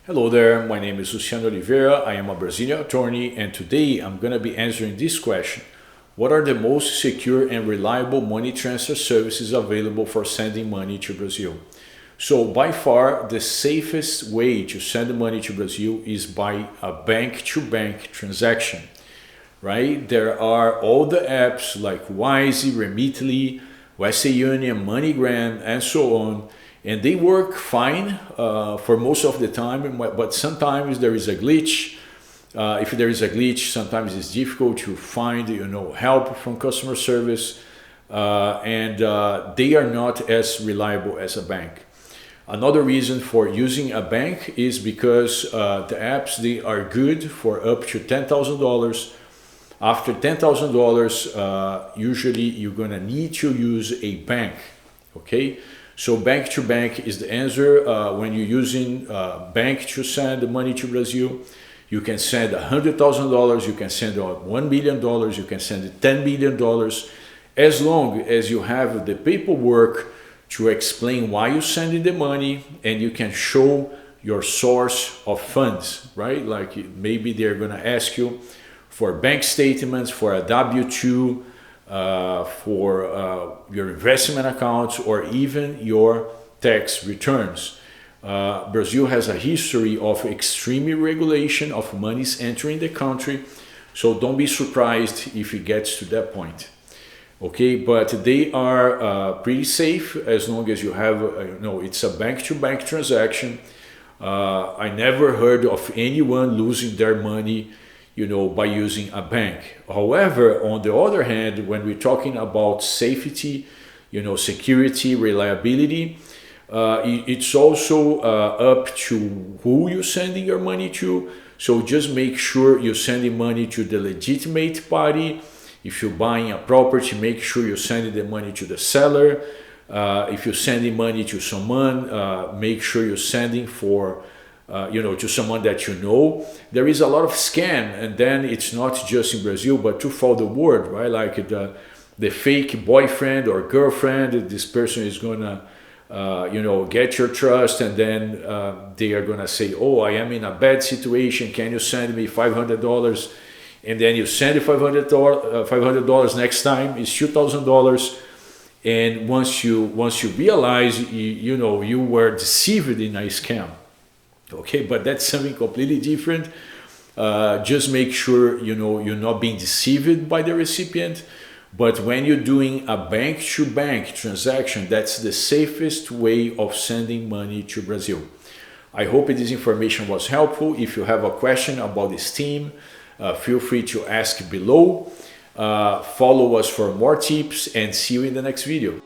Hello there, my name is Luciano Oliveira. I am a Brazilian attorney, and today I'm going to be answering this question. What are the most secure and reliable money transfer services available for sending money to Brazil? So by far, the safest way to send money to Brazil is by a bank-to-bank transaction, right? There are all the apps like Wise, Remitly, Western Union, MoneyGram, and so on. And they work fine for most of the time, but sometimes there is a glitch. If there is a glitch, sometimes it's difficult to find, help from customer service, and they are not as reliable as a bank. Another reason for using a bank is because the apps, they are good for up to $10,000. After $10,000, usually you're gonna need to use a bank, okay? So bank to bank is the answer. When you're using bank to send the money to Brazil, you can send $100,000, you can send $1 million, you can send $10 million, as long as you have the paperwork to explain why you're sending the money and you can show your source of funds, right? Like maybe they're gonna ask you for bank statements, for a W-2, for your investment accounts, or even your tax returns. Brazil has a history of extreme regulation of monies entering the country, so don't be surprised if it gets to that point. Okay, but they are pretty safe as long as you have, it's a bank-to-bank transaction. I never heard of anyone losing their money by using a bank. However, on the other hand, when we're talking about safety, security, reliability, it's also up to who you're sending your money to. So just make sure you're sending money to the legitimate party. If you're buying a property, make sure you're sending the money to the seller. If you're sending money to someone, make sure you're sending for to someone that you know. There is a lot of scam, and then it's not just in Brazil, but throughout the world, right? Like the fake boyfriend or girlfriend, this person is gonna, get your trust, and then they are gonna say, oh, I am in a bad situation, can you send me $500? And then you send $500 next time, it's $2,000. And once you realize, you were deceived in a scam. Okay, but that's something completely different. Just make sure you're not being deceived by the recipient. But when you're doing a bank-to-bank transaction, that's the safest way of sending money to Brazil. I hope this information was helpful. If you have a question about this theme, feel free to ask below. Follow us for more tips, and see you in the next video.